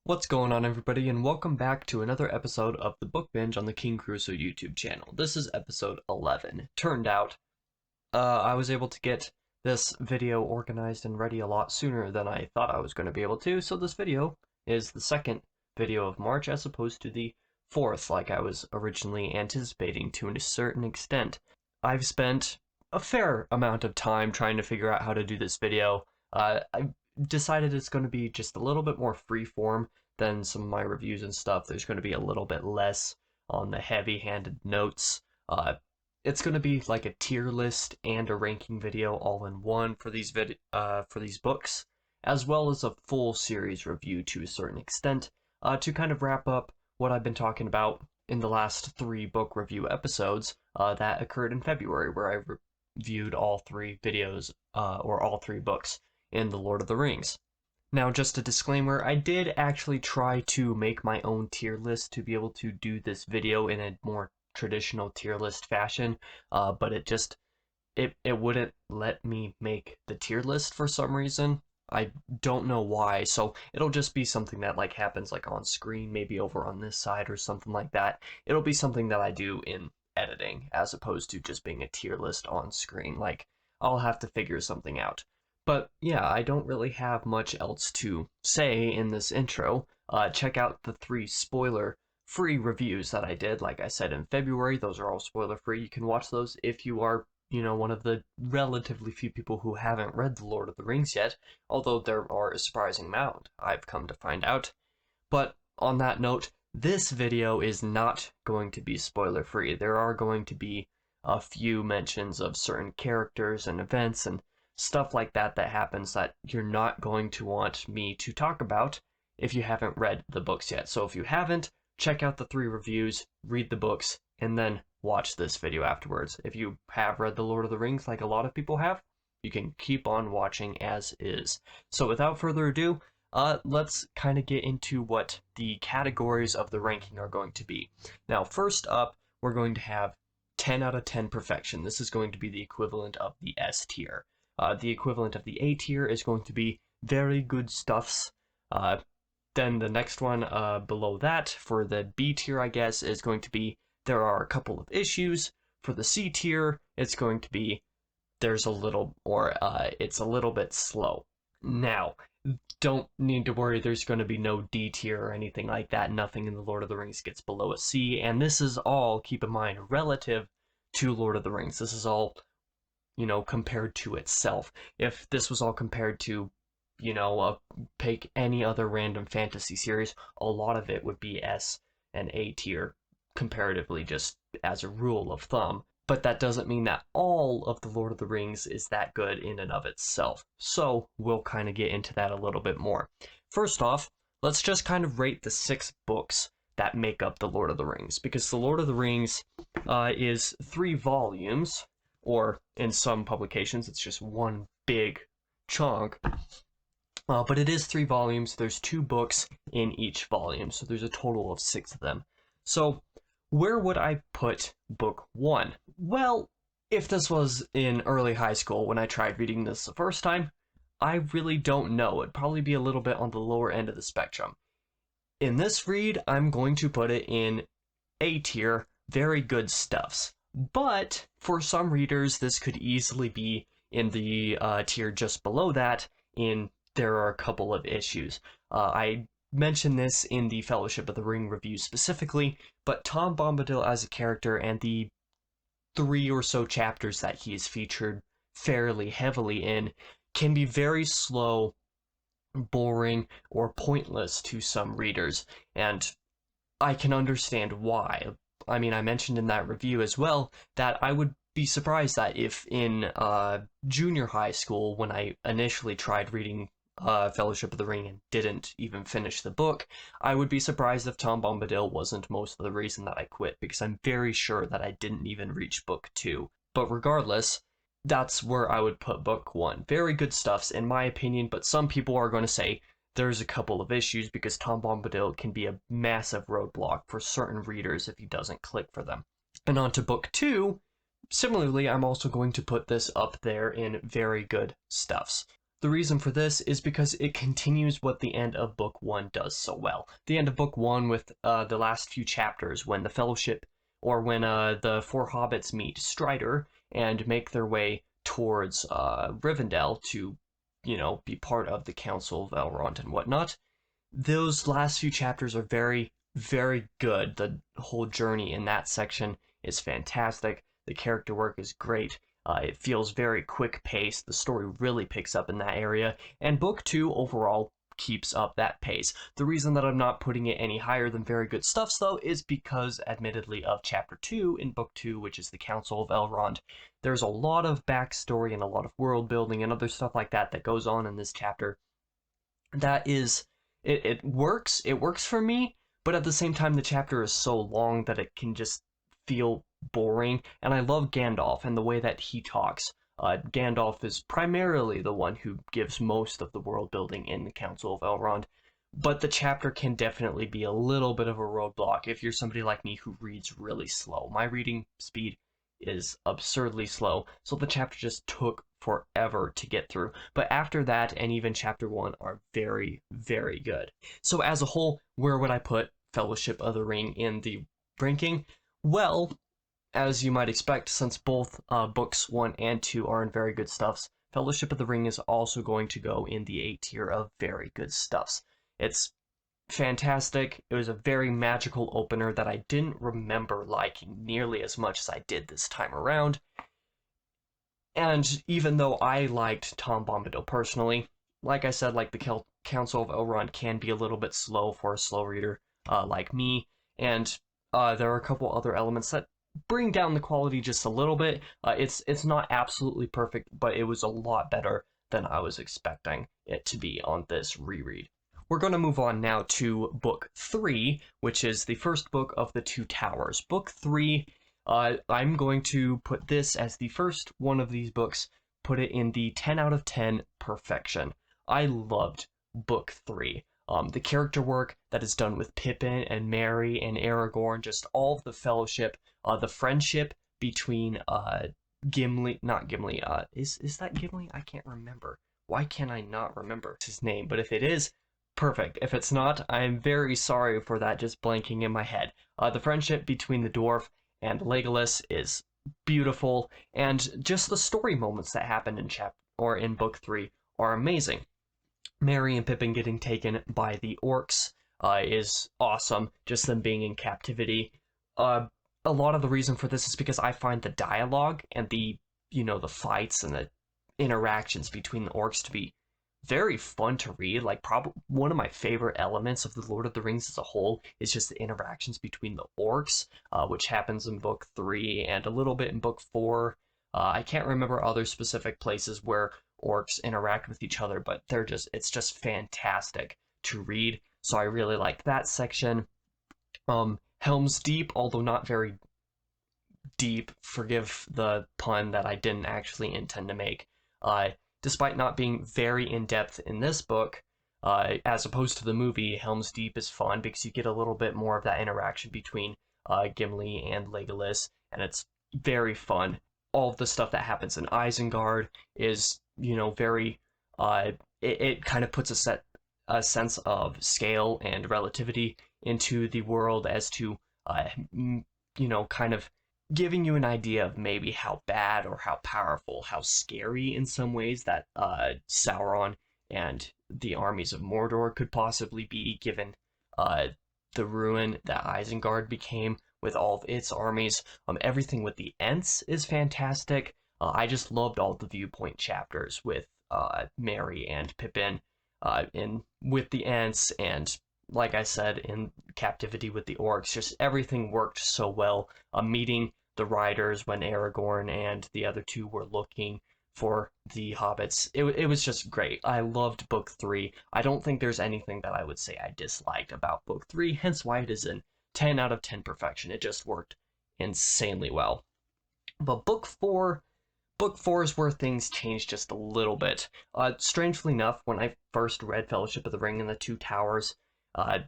What's going on, everybody, and welcome back to another episode of the Book Binge on the King Crusoe YouTube channel. This is episode 11. Turned out, I was able to get this video organized and ready a lot sooner than I thought I was going to be able to, so this video is the second video of March as opposed to the fourth, like I was originally anticipating to a certain extent. I've spent a fair amount of time trying to figure out how to do this video. I decided it's going to be just a little bit more freeform than some of my reviews and stuff. There's going to be a little bit less on the heavy-handed notes. It's going to be like a tier list and a ranking video all in one for these books, as well as a full series review to a certain extent, to kind of wrap up what I've been talking about in the last 3 book review episodes that occurred in February, where I reviewed all 3 videos, or all 3 books in The Lord of the Rings. Now, just a disclaimer, I did actually try to make my own tier list to be able to do this video in a more traditional tier list fashion, but it wouldn't let me make the tier list for some reason. I don't know why, so it'll just be something that like happens like on screen, maybe over on this side or something like that. It'll be something that I do in editing as opposed to just being a tier list on screen. Like, I'll have to figure something out. But yeah, I don't really have much else to say in this intro. Check out the 3 spoiler-free reviews that I did, like I said, in February. Those are all spoiler-free. You can watch those if you are, one of the relatively few people who haven't read The Lord of the Rings yet, although there are a surprising amount, I've come to find out. But on that note, this video is not going to be spoiler-free. There are going to be a few mentions of certain characters and events and stuff like that happens that you're not going to want me to talk about if you haven't read the books yet. So if you haven't, check out the 3 reviews, read the books, and then watch this video afterwards. If you have read The Lord of the Rings like a lot of people have, you can keep on watching as is. So without further ado, let's kind of get into what the categories of the ranking are going to be. Now, first up, we're going to have 10 out of 10 perfection. This is going to be the equivalent of the S tier. The equivalent of the A tier is going to be very good stuffs. Then the next one below that, for the B tier, I guess, is going to be there are a couple of issues. For the C tier, it's going to be there's a little, or it's a little bit slow. Now, don't need to worry, there's going to be no D tier or anything like that. Nothing in The Lord of the Rings gets below a C, and this is all, keep in mind, relative to Lord of the Rings. This is all compared to itself. If this was all compared to, pick any other random fantasy series, a lot of it would be S and A tier, comparatively, just as a rule of thumb. But that doesn't mean that all of The Lord of the Rings is that good in and of itself. So we'll kind of get into that a little bit more. First off, let's just kind of rate the 6 books that make up The Lord of the Rings, because The Lord of the Rings is 3 volumes, or in some publications, it's just one big chunk. But it is 3 volumes. There's 2 books in each volume, so there's a total of 6 of them. So where would I put book 1? Well, if this was in early high school when I tried reading this the first time, I really don't know. It'd probably be a little bit on the lower end of the spectrum. In this read, I'm going to put it in A tier, very good stuffs. But for some readers, this could easily be in the tier just below that, there are a couple of issues. I mentioned this in the Fellowship of the Ring review specifically, but Tom Bombadil as a character and the 3 or so chapters that he is featured fairly heavily in can be very slow, boring, or pointless to some readers, and I can understand why. I mean, I mentioned in that review as well that I would be surprised that if in junior high school, when I initially tried reading Fellowship of the Ring and didn't even finish the book, I would be surprised if Tom Bombadil wasn't most of the reason that I quit, because I'm very sure that I didn't even reach book 2. But regardless, that's where I would put book 1. Very good stuffs, in my opinion, but some people are going to say there's a couple of issues because Tom Bombadil can be a massive roadblock for certain readers if he doesn't click for them. And on to book 2, similarly, I'm also going to put this up there in very good stuffs. The reason for this is because it continues what the end of Book 1 does so well. The end of Book 1 with the last few chapters when the Fellowship, or when the four hobbits meet Strider and make their way towards Rivendell to, be part of the Council of Elrond and whatnot. Those last few chapters are very, very good. The whole journey in that section is fantastic. The character work is great. It feels very quick paced. The story really picks up in that area. And Book 2 overall keeps up that pace. The reason that I'm not putting it any higher than very good stuffs, though, is because, admittedly, of Chapter 2 in Book 2, which is the Council of Elrond. There's a lot of backstory and a lot of world building and other stuff like that that goes on in this chapter. That is, it works. It works for me, but at the same time, the chapter is so long that it can just feel boring. And I love Gandalf and the way that he talks. Gandalf is primarily the one who gives most of the world building in the Council of Elrond, but the chapter can definitely be a little bit of a roadblock if you're somebody like me who reads really slow. My reading speed is absurdly slow, so the chapter just took forever to get through. But after that, and even Chapter 1 are very, very good. So as a whole, where would I put Fellowship of the Ring in the ranking? Well, as you might expect, since both books 1 and 2 are in very good stuffs, Fellowship of the Ring is also going to go in the A tier of very good stuffs. It's fantastic. It was a very magical opener that I didn't remember liking nearly as much as I did this time around. And even though I liked Tom Bombadil personally, like I said, like the Council of Elrond can be a little bit slow for a slow reader like me, and there are a couple other elements that bring down the quality just a little bit. It's not absolutely perfect, but it was a lot better than I was expecting it to be on this reread. We're going to move on now to Book 3, which is the first book of the Two Towers. Book 3, I'm going to put this as the first one of these books, put it in the 10 out of 10 perfection. I loved Book 3. The character work that is done with Pippin and Merry and Aragorn, just all of the fellowship, the friendship between Gimli, not Gimli, is that Gimli? I can't remember. Why can I not remember his name? But if it is, perfect. If it's not, I'm very sorry for that just blanking in my head. The friendship between the dwarf and Legolas is beautiful, and just the story moments that happen in Book 3 are amazing. Merry and Pippin getting taken by the orcs is awesome. Just them being in captivity. A lot of the reason for this is because I find the dialogue and the fights and the interactions between the orcs to be very fun to read. Like, probably one of my favorite elements of the Lord of the Rings as a whole is just the interactions between the orcs, which happens in Book 3 and a little bit in Book 4. I can't remember other specific places where orcs interact with each other, but it's just fantastic to read. So I really like that section. Helm's Deep, although not very deep, forgive the pun that I didn't actually intend to make. Despite not being very in-depth in this book, as opposed to the movie, Helm's Deep is fun because you get a little bit more of that interaction between Gimli and Legolas, and it's very fun. All of the stuff that happens in Isengard is, very, it kind of puts a sense of scale and relativity into the world as to, kind of giving you an idea of maybe how bad or how powerful, how scary in some ways that Sauron and the armies of Mordor could possibly be, given the ruin that Isengard became with all of its armies. Everything with the Ents is fantastic. I just loved all the viewpoint chapters with Merry and Pippin, with the Ents, and like I said, in captivity with the orcs. Just everything worked so well. Meeting the riders when Aragorn and the other two were looking for the hobbits. It was just great. I loved Book 3. I don't think there's anything that I would say I disliked about Book 3, hence why it is in 10 out of 10 perfection. It just worked insanely well. But Book 4 is where things changed just a little bit. Strangely enough, when I first read Fellowship of the Ring and the Two Towers,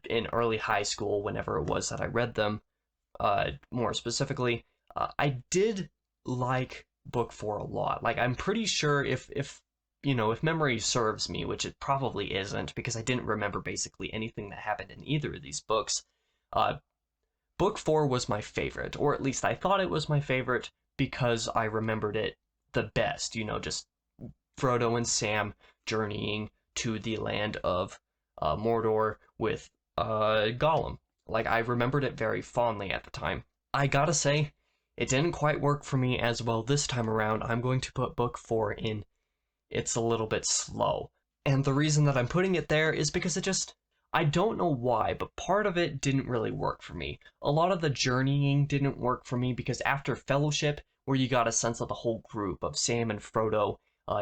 in early high school, whenever it was that I read them, more specifically, I did like Book 4 a lot. Like, I'm pretty sure if if memory serves me, which it probably isn't, because I didn't remember basically anything that happened in either of these books, uh, Book 4 was my favorite, or at least I thought it was my favorite because I remembered it the best, just Frodo and Sam journeying to the land of Mordor with Gollum. Like, I remembered it very fondly at the time. I gotta say, it didn't quite work for me as well this time around. I'm going to put Book 4 in It's a Little Bit Slow. And the reason that I'm putting it there is because I don't know why, but part of it didn't really work for me. A lot of the journeying didn't work for me because after Fellowship, where you got a sense of the whole group of Sam and Frodo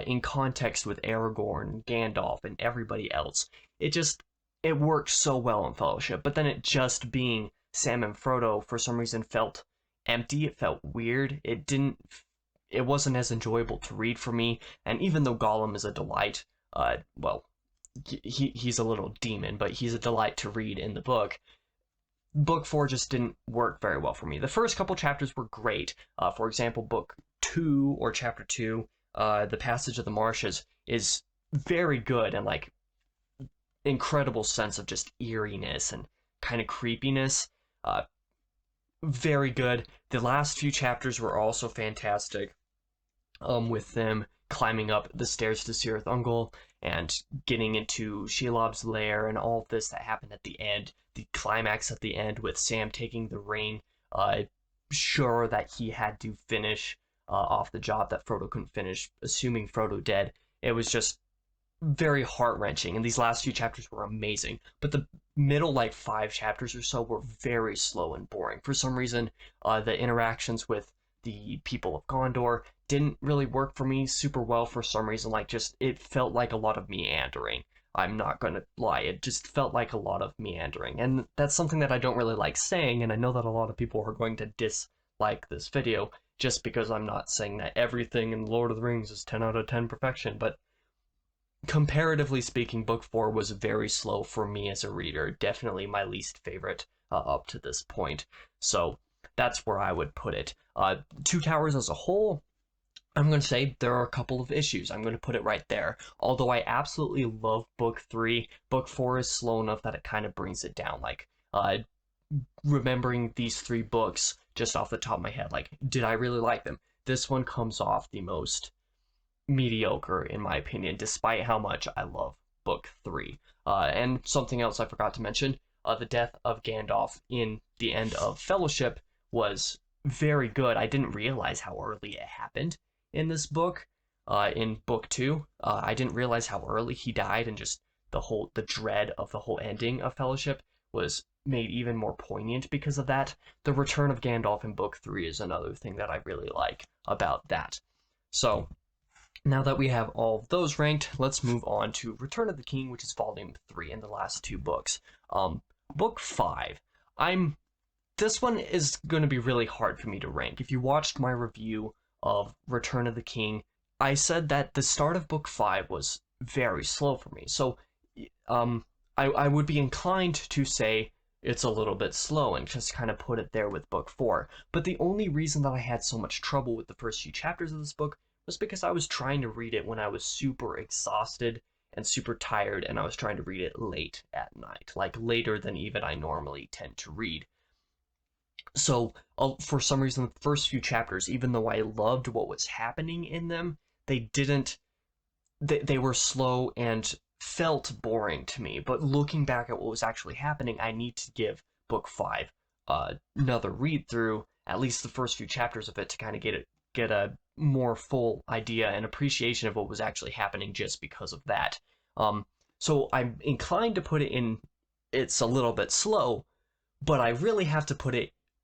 in context with Aragorn and Gandalf and everybody else, it worked so well in Fellowship. But then it just being Sam and Frodo for some reason felt empty. It felt weird. It wasn't as enjoyable to read for me. And even though Gollum is a delight, well, he's a little demon, but he's a delight to read in the book. Book 4 just didn't work very well for me. The first couple chapters were great. For example, Book 2 or Chapter 2, The Passage of the Marshes, is very good and like incredible sense of just eeriness and kind of creepiness. Very good. The last few chapters were also fantastic. With them climbing up the stairs to Cirith Ungol and getting into Shelob's lair and all of this that happened at the end. The climax at the end with Sam taking the ring, sure that he had to finish off the job that Frodo couldn't finish, assuming Frodo dead. It was just very heart-wrenching, and these last few chapters were amazing. But the middle, 5 chapters or so were very slow and boring. For some reason, the interactions with the people of Gondor didn't really work for me super well for some reason. It felt like a lot of meandering. I'm not gonna lie, it just felt like a lot of meandering. And that's something that I don't really like saying, and I know that a lot of people are going to dislike this video just because I'm not saying that everything in Lord of the Rings is 10 out of 10 perfection, but comparatively speaking, Book 4 was very slow for me as a reader. Definitely my least favorite up to this point. So that's where I would put it. Two Towers as a whole, I'm going to say there are a couple of issues. I'm going to put it right there. Although I absolutely love Book 3, Book 4 is slow enough that it kind of brings it down. Remembering these 3 books just off the top of my head, did I really like them? This one comes off the most mediocre, in my opinion, despite how much I love Book 3. And something else I forgot to mention, the death of Gandalf in the end of Fellowship was very good. I didn't realize how early it happened in this book. In Book 2, I didn't realize how early he died, and just the dread of the whole ending of Fellowship was made even more poignant because of that. The return of Gandalf in Book 3 is another thing that I really like about that. So, now that we have all of those ranked, let's move on to Return of the King, which is Volume 3 in the last 2 books. Book 5. This one is going to be really hard for me to rank. If you watched my review of Return of the King, I said that the start of Book 5 was very slow for me. So, I would be inclined to say it's a little bit slow and just kind of put it there with Book 4. But the only reason that I had so much trouble with the first few chapters of this book was because I was trying to read it when I was super exhausted and super tired, and I was trying to read it late at night, later than even I normally tend to read. So, for some reason, the first few chapters, even though I loved what was happening in them, they were slow and felt boring to me. But looking back at what was actually happening, I need to give Book 5 another read through, at least the first few chapters of it, to kind of get a more full idea and appreciation of what was actually happening just because of that. So I'm inclined to put it in It's a Little Bit Slow, but I really have to put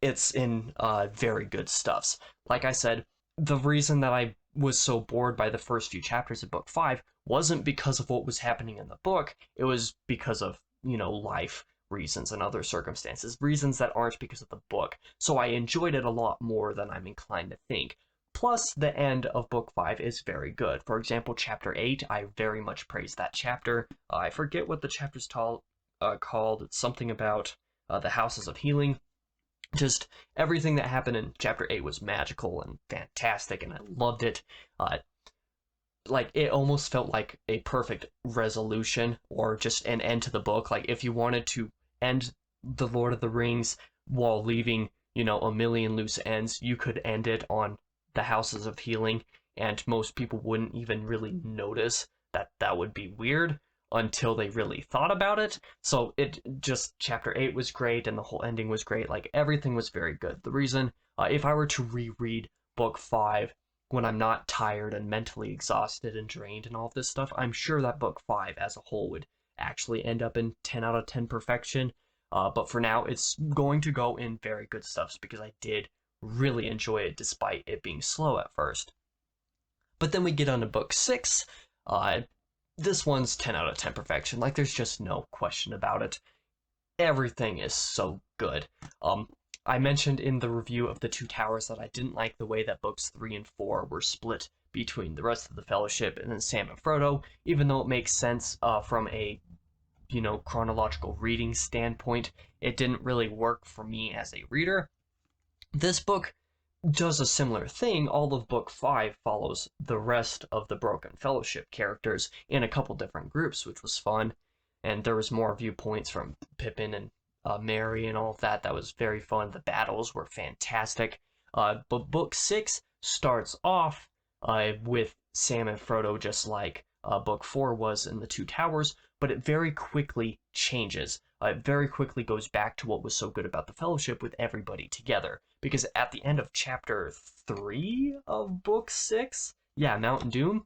it's in very good stuffs. Like I said, the reason that I was so bored by the first few chapters of Book 5 wasn't because of what was happening in the book. It was because of, life reasons and other circumstances, reasons that aren't because of the book. So I enjoyed it a lot more than I'm inclined to think. Plus, the end of Book 5 is very good. For example, Chapter 8, I very much praise that chapter. I forget what the chapter's called. It's something about the Houses of Healing. Just everything that happened in Chapter 8 was magical and fantastic, and I loved it. like it almost felt like a perfect resolution or just an end to the book. Like if you wanted to end the Lord of the Rings while leaving, a million loose ends, you could end it on the Houses of Healing, and most people wouldn't even really notice that that would be weird until they really thought about it. So it just chapter 8 was great and the whole ending was great. Like everything was very good. The reason if I were to reread book 5 when I'm not tired and mentally exhausted and drained and all of this stuff, I'm sure that book 5 as a whole would actually end up in 10 out of 10 perfection. But for now, it's going to go in very good stuffs because I did really enjoy it despite it being slow at first. But then we get on to book 6. This one's 10 out of 10 perfection. Like, there's just no question about it. Everything is so good. I mentioned in the review of The Two Towers that I didn't like the way that books 3 and 4 were split between the rest of the Fellowship and then Sam and Frodo, even though it makes sense from a chronological reading standpoint. It didn't really work for me as a reader. This book does a similar thing. All of book 5 follows the rest of the Broken Fellowship characters in a couple different groups, which was fun. And there was more viewpoints from Pippin and Merry and all of that. That was very fun. The battles were fantastic. But book 6 starts off with Sam and Frodo, just like book 4 was in The Two Towers, but it very quickly changes. It very quickly goes back to what was so good about the Fellowship with everybody together. Because at the end of chapter 3 of book 6, yeah, Mountain Doom,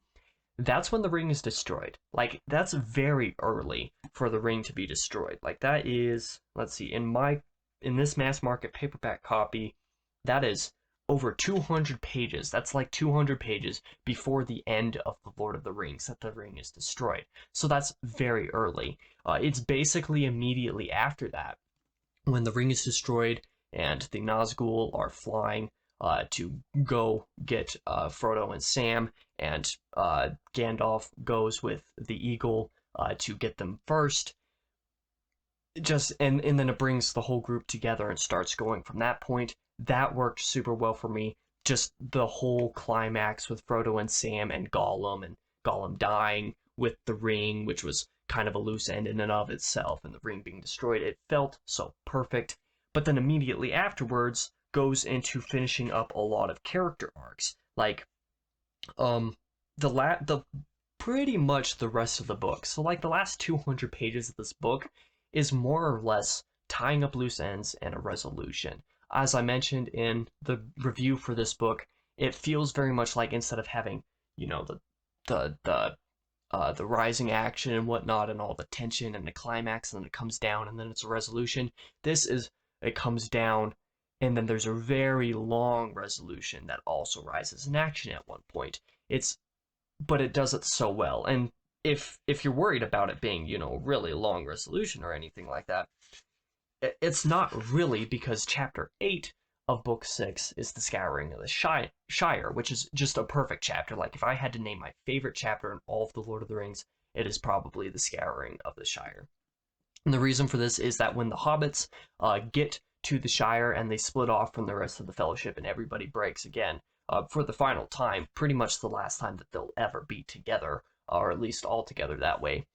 that's when the ring is destroyed. Like, that's very early for the ring to be destroyed. Like, that is, let's see, in this mass market paperback copy, that is over 200 pages. That's like 200 pages before the end of the Lord of the Rings that the ring is destroyed. So that's very early. It's basically immediately after that when the ring is destroyed and the Nazgul are flying to go get Frodo and Sam, and Gandalf goes with the eagle to get them first. And then it brings the whole group together and starts going from that point. That worked super well for me. Just the whole climax with Frodo and Sam and Gollum dying with the ring, which was kind of a loose end in and of itself, and the ring being destroyed. It felt so perfect. But then immediately afterwards goes into finishing up a lot of character arcs. Like, the pretty much the rest of the book. So like the last 200 pages of this book is more or less tying up loose ends and a resolution. As I mentioned in the review for this book, it feels very much like instead of having, the rising action and whatnot and all the tension and the climax and then it comes down and then it's a resolution. It comes down and then there's a very long resolution that also rises in action at one point. But it does it so well. And if you're worried about it being, really long resolution or anything like that, it's not really, because chapter 8 of book 6 is the Scouring of the Shire, which is just a perfect chapter. Like, if I had to name my favorite chapter in all of the Lord of the Rings, it is probably the Scouring of the Shire. And the reason for this is that when the hobbits get to the Shire and they split off from the rest of the Fellowship and everybody breaks again for the final time, pretty much the last time that they'll ever be together, or at least all together that way,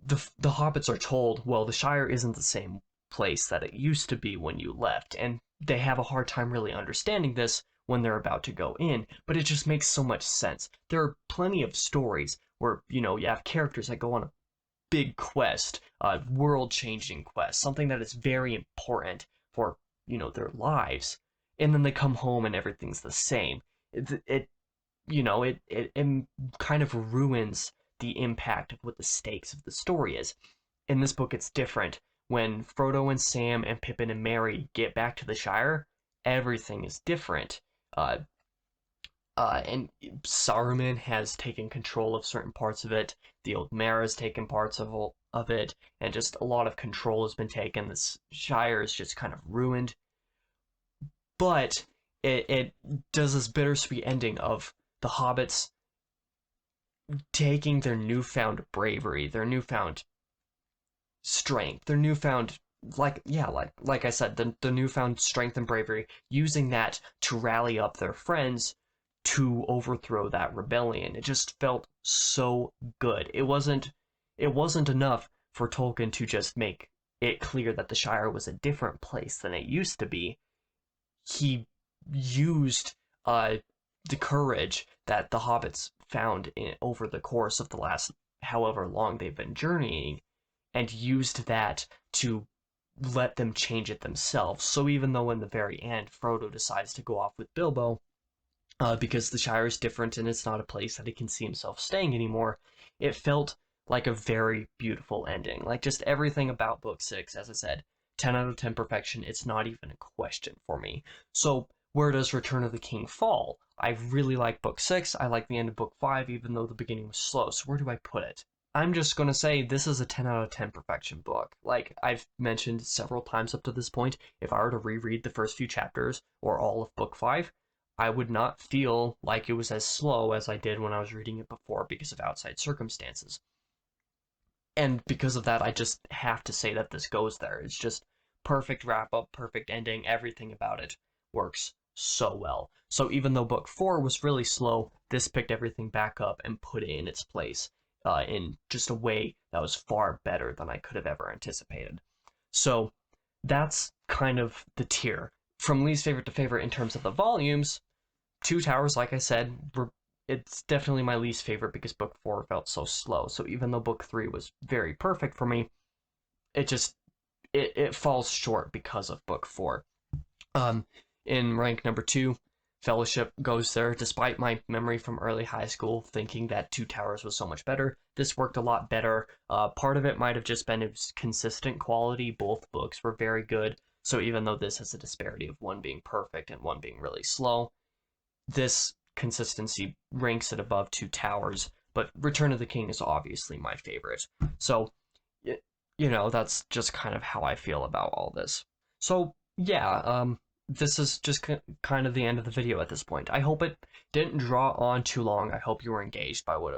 the hobbits are told, well, the Shire isn't the same place that it used to be when you left, and they have a hard time really understanding this when they're about to go in, but it just makes so much sense. There are plenty of stories where, you have characters that go on a big quest, a world-changing quest, something that is very important for, their lives, and then they come home and everything's the same. It kind of ruins the impact of what the stakes of the story is. In this book, it's different. When Frodo and Sam and Pippin and Merry get back to the Shire, everything is different. And Saruman has taken control of certain parts of it. The Old Mare has taken parts of it, and just a lot of control has been taken. This Shire is just kind of ruined. But it does this bittersweet ending of the hobbits taking their newfound bravery, their newfound strength, their newfound like I said, the newfound strength and bravery, using that to rally up their friends to overthrow that rebellion. It just felt so good. It wasn't enough for Tolkien to just make it clear that the Shire was a different place than it used to be. He used the courage that the hobbits found over the course of the last however long they've been journeying, and used that to let them change it themselves. So even though in the very end Frodo decides to go off with Bilbo, because the Shire is different and it's not a place that he can see himself staying anymore, it felt like a very beautiful ending. Like, just everything about Book 6, as I said, 10 out of 10 perfection. It's not even a question for me. So where does Return of the King fall? I really like Book 6. I like the end of Book 5, even though the beginning was slow. So where do I put it? I'm just going to say this is a 10 out of 10 perfection book. Like I've mentioned several times up to this point, if I were to reread the first few chapters or all of Book 5, I would not feel like it was as slow as I did when I was reading it before because of outside circumstances. And because of that, I just have to say that this goes there. It's just perfect wrap up, perfect ending, everything about it works so well. So even though Book 4 was really slow, this picked everything back up and put it in its place in just a way that was far better than I could have ever anticipated. So that's kind of the tier. From least favorite to favorite in terms of the volumes, Two Towers, like I said, it's definitely my least favorite because Book 4 felt so slow. So even though Book 3 was very perfect for me, it falls short because of Book 4. In rank number 2, Fellowship goes there, despite my memory from early high school thinking that Two Towers was so much better. This worked a lot better. Part of it might have just been its consistent quality. Both books were very good. So even though this has a disparity of one being perfect and one being really slow, this consistency ranks it above Two Towers, but Return of the King is obviously my favorite. So, that's just kind of how I feel about all this. So, yeah, this is just kind of the end of the video at this point. I hope it didn't draw on too long. I hope you were engaged by what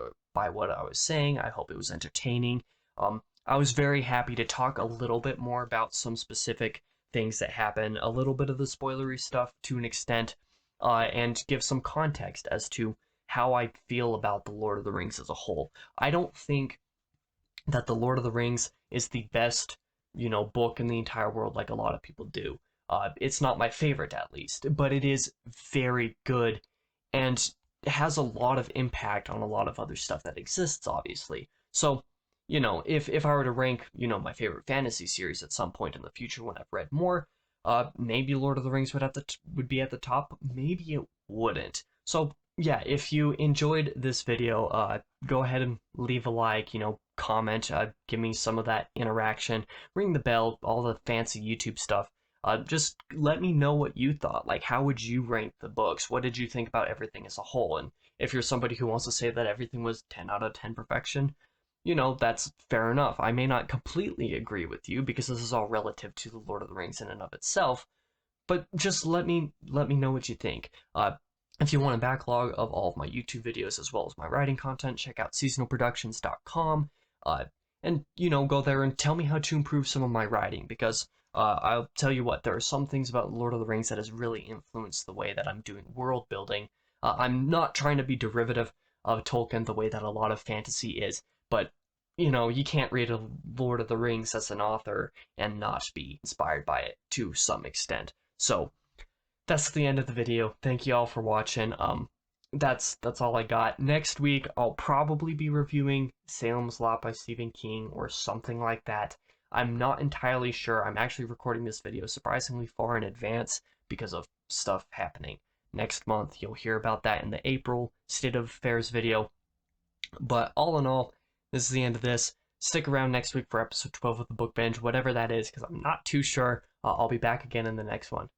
I was saying. I hope it was entertaining. I was very happy to talk a little bit more about some specific things that happen, a little bit of the spoilery stuff to an extent, and give some context as to how I feel about The Lord of the Rings as a whole. I don't think that The Lord of the Rings is the best, book in the entire world like a lot of people do. It's not my favorite, at least, but it is very good and has a lot of impact on a lot of other stuff that exists, obviously. So, if I were to rank, my favorite fantasy series at some point in the future when I've read more, maybe Lord of the Rings would be at the top. Maybe it wouldn't. So yeah, if you enjoyed this video, go ahead and leave a like, comment, give me some of that interaction, ring the bell, all the fancy YouTube stuff. Just let me know what you thought. Like, how would you rank the books? What did you think about everything as a whole? And if you're somebody who wants to say that everything was 10 out of 10 perfection, that's fair enough. I may not completely agree with you because this is all relative to The Lord of the Rings in and of itself, but just let me know what you think. If you want a backlog of all of my YouTube videos as well as my writing content, check out seasonalproductions.com, and go there and tell me how to improve some of my writing, because I'll tell you what, there are some things about Lord of the Rings that has really influenced the way that I'm doing world building. I'm not trying to be derivative of Tolkien the way that a lot of fantasy is, but you can't read a Lord of the Rings as an author and not be inspired by it to some extent. So that's the end of the video. Thank you all for watching. That's all I got. Next week I'll probably be reviewing Salem's Lot by Stephen King or something like that. I'm not entirely sure. I'm actually recording this video surprisingly far in advance because of stuff happening next month. You'll hear about that in the April State of Affairs video. But all in all, this is the end of this. Stick around next week for episode 12 of the Book Binge, whatever that is, because I'm not too sure. I'll be back again in the next one.